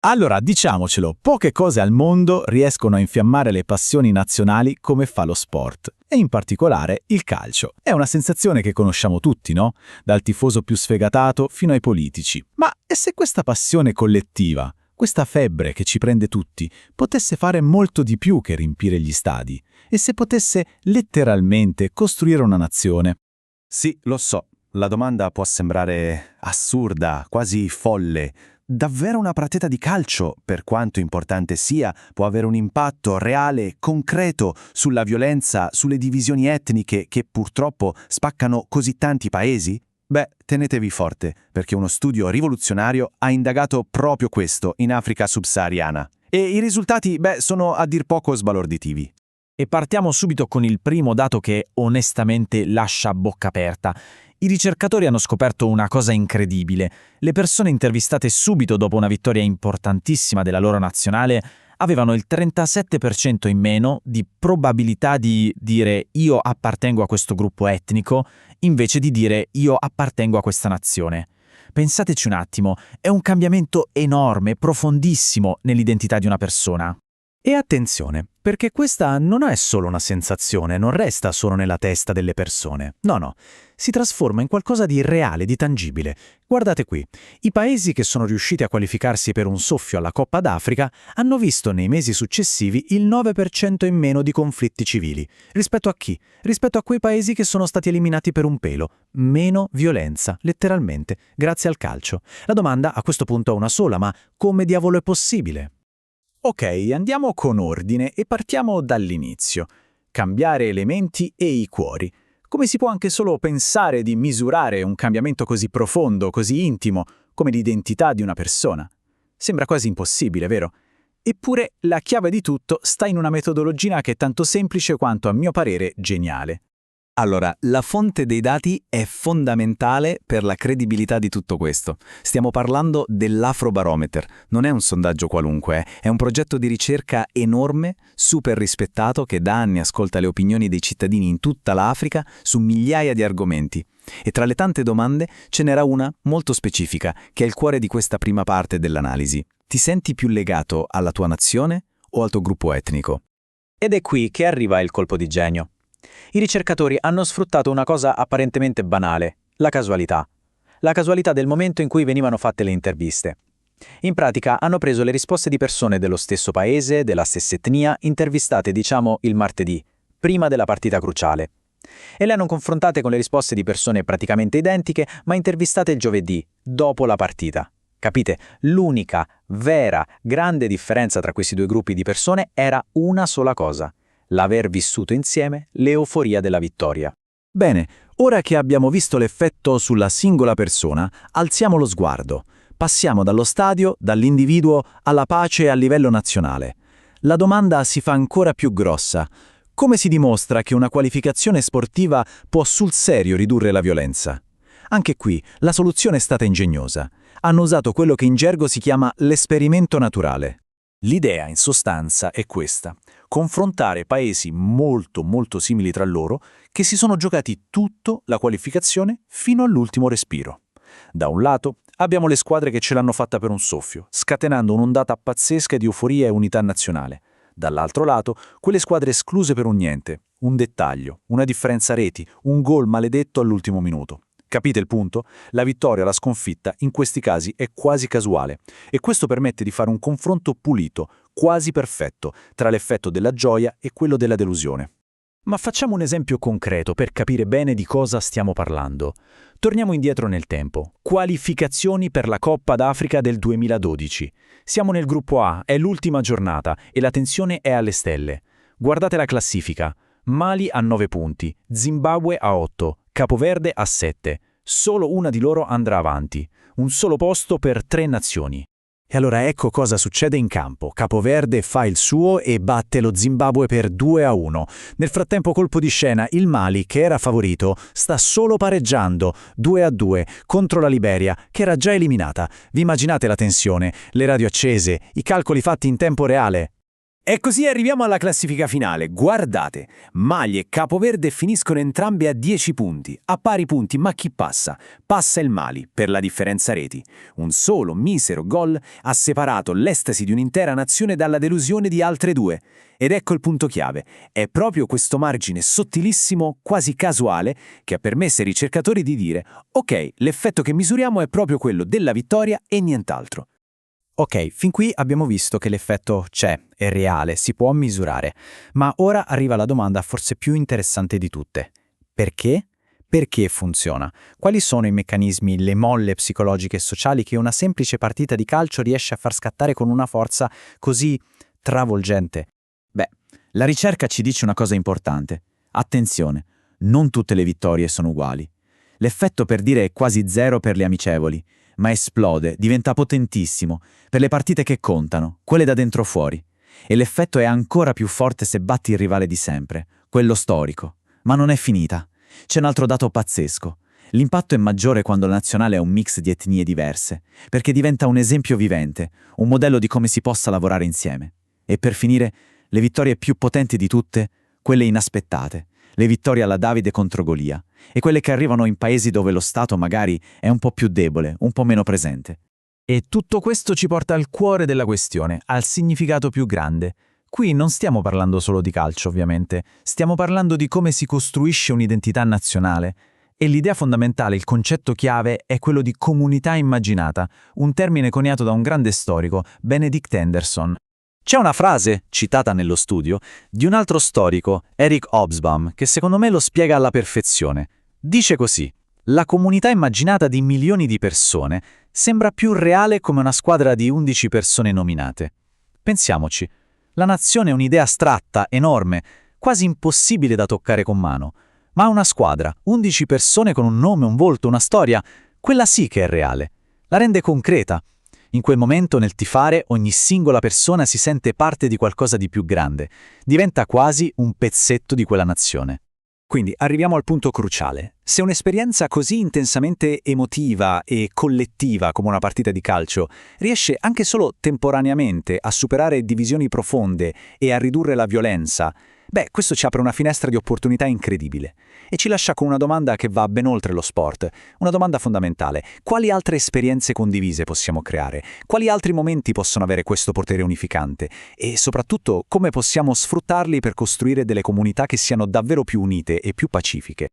Allora, diciamocelo, poche cose al mondo riescono a infiammare le passioni nazionali come fa lo sport, e in particolare il calcio. È una sensazione che conosciamo tutti, no? Dal tifoso più sfegatato fino ai politici. Ma e se questa passione collettiva, questa febbre che ci prende tutti, potesse fare molto di più che riempire gli stadi? E se potesse letteralmente costruire una nazione? Sì, lo so, la domanda può sembrare assurda, quasi folle. Davvero una partita di calcio, per quanto importante sia, può avere un impatto reale, concreto, sulla violenza, sulle divisioni etniche che purtroppo spaccano così tanti paesi? Beh, tenetevi forte, perché uno studio rivoluzionario ha indagato proprio questo in Africa subsahariana. E i risultati, sono a dir poco sbalorditivi. E partiamo subito con il primo dato che onestamente lascia a bocca aperta. I ricercatori hanno scoperto una cosa incredibile. Le persone intervistate subito dopo una vittoria importantissima della loro nazionale avevano il 37% in meno di probabilità di dire io appartengo a questo gruppo etnico invece di dire io appartengo a questa nazione. Pensateci un attimo, è un cambiamento enorme, profondissimo nell'identità di una persona. E attenzione, perché questa non è solo una sensazione, non resta solo nella testa delle persone. No, si trasforma in qualcosa di reale, di tangibile. Guardate qui, i paesi che sono riusciti a qualificarsi per un soffio alla Coppa d'Africa hanno visto nei mesi successivi il 9% in meno di conflitti civili. Rispetto a chi? Rispetto a quei paesi che sono stati eliminati per un pelo. Meno violenza, letteralmente, grazie al calcio. La domanda a questo punto è una sola, ma come diavolo è possibile? Ok, andiamo con ordine e partiamo dall'inizio. Cambiare elementi e i cuori. Come si può anche solo pensare di misurare un cambiamento così profondo, così intimo, come l'identità di una persona? Sembra quasi impossibile, vero? Eppure la chiave di tutto sta in una metodologia che è tanto semplice quanto, a mio parere, geniale. Allora, la fonte dei dati è fondamentale per la credibilità di tutto questo. Stiamo parlando dell'Afrobarometer. Non è un sondaggio qualunque, è un progetto di ricerca enorme, super rispettato, che da anni ascolta le opinioni dei cittadini in tutta l'Africa su migliaia di argomenti. E tra le tante domande ce n'era una molto specifica, che è il cuore di questa prima parte dell'analisi. Ti senti più legato alla tua nazione o al tuo gruppo etnico? Ed è qui che arriva il colpo di genio. I ricercatori hanno sfruttato una cosa apparentemente banale, la casualità. La casualità del momento in cui venivano fatte le interviste. In pratica hanno preso le risposte di persone dello stesso paese, della stessa etnia, intervistate il martedì, prima della partita cruciale. E le hanno confrontate con le risposte di persone praticamente identiche, ma intervistate il giovedì, dopo la partita. Capite? L'unica, vera, grande differenza tra questi due gruppi di persone era una sola cosa: l'aver vissuto insieme l'euforia della vittoria. Bene, ora che abbiamo visto l'effetto sulla singola persona, alziamo lo sguardo. Passiamo dallo stadio, dall'individuo, alla pace a livello nazionale. La domanda si fa ancora più grossa. Come si dimostra che una qualificazione sportiva può sul serio ridurre la violenza? Anche qui la soluzione è stata ingegnosa. Hanno usato quello che in gergo si chiama l'esperimento naturale. L'idea, in sostanza, è questa: confrontare paesi molto simili tra loro che si sono giocati tutto la qualificazione fino all'ultimo respiro. Da un lato abbiamo le squadre che ce l'hanno fatta per un soffio, scatenando un'ondata pazzesca di euforia e unità nazionale. Dall'altro lato, quelle squadre escluse per un niente, un dettaglio, una differenza reti, un gol maledetto all'ultimo minuto. Capite il punto? La vittoria o la sconfitta in questi casi è quasi casuale, e questo permette di fare un confronto pulito, quasi perfetto, tra l'effetto della gioia e quello della delusione. Ma facciamo un esempio concreto per capire bene di cosa stiamo parlando. Torniamo indietro nel tempo. Qualificazioni per la Coppa d'Africa del 2012. Siamo nel gruppo A, è l'ultima giornata e la tensione è alle stelle. Guardate la classifica. Mali a 9 punti, Zimbabwe a 8, Capoverde a 7. Solo una di loro andrà avanti. Un solo posto per 3 nazioni. E allora ecco cosa succede in campo. Capoverde fa il suo e batte lo Zimbabwe per 2-1. Nel frattempo, colpo di scena, il Mali, che era favorito, sta solo pareggiando 2-2 contro la Liberia, che era già eliminata. Vi immaginate la tensione, le radio accese, i calcoli fatti in tempo reale? E così arriviamo alla classifica finale. Guardate, Mali e Capoverde finiscono entrambe a 10 punti, a pari punti, ma chi passa? Passa il Mali, per la differenza reti. Un solo misero gol ha separato l'estasi di un'intera nazione dalla delusione di altre due. Ed ecco il punto chiave. È proprio questo margine sottilissimo, quasi casuale, che ha permesso ai ricercatori di dire «Ok, l'effetto che misuriamo è proprio quello della vittoria e nient'altro». Ok, fin qui abbiamo visto che l'effetto c'è, è reale, si può misurare, ma ora arriva la domanda forse più interessante di tutte. Perché? Perché funziona? Quali sono i meccanismi, le molle psicologiche e sociali che una semplice partita di calcio riesce a far scattare con una forza così travolgente? Beh, la ricerca ci dice una cosa importante. Attenzione, non tutte le vittorie sono uguali. L'effetto per dire è quasi zero per le amichevoli, ma esplode, diventa potentissimo per le partite che contano, quelle da dentro fuori. E l'effetto è ancora più forte se batti il rivale di sempre, quello storico. Ma non è finita. C'è un altro dato pazzesco. L'impatto è maggiore quando la nazionale è un mix di etnie diverse, perché diventa un esempio vivente, un modello di come si possa lavorare insieme. E per finire, le vittorie più potenti di tutte, quelle inaspettate, le vittorie alla Davide contro Golia, e quelle che arrivano in paesi dove lo Stato magari è un po' più debole, un po' meno presente. E tutto questo ci porta al cuore della questione, al significato più grande. Qui non stiamo parlando solo di calcio, ovviamente, stiamo parlando di come si costruisce un'identità nazionale. E l'idea fondamentale, il concetto chiave, è quello di comunità immaginata, un termine coniato da un grande storico, Benedict Anderson. C'è una frase, citata nello studio, di un altro storico, Eric Hobsbawm, che secondo me lo spiega alla perfezione. Dice così: la comunità immaginata di milioni di persone sembra più reale come una squadra di 11 persone nominate. Pensiamoci, la nazione è un'idea astratta, enorme, quasi impossibile da toccare con mano, ma una squadra, 11 persone con un nome, un volto, una storia, quella sì che è reale, la rende concreta. In quel momento, nel tifare, ogni singola persona si sente parte di qualcosa di più grande, diventa quasi un pezzetto di quella nazione. Quindi arriviamo al punto cruciale. Se un'esperienza così intensamente emotiva e collettiva come una partita di calcio riesce anche solo temporaneamente a superare divisioni profonde e a ridurre la violenza, questo ci apre una finestra di opportunità incredibile e ci lascia con una domanda che va ben oltre lo sport, una domanda fondamentale. Quali altre esperienze condivise possiamo creare? Quali altri momenti possono avere questo potere unificante? E soprattutto, come possiamo sfruttarli per costruire delle comunità che siano davvero più unite e più pacifiche?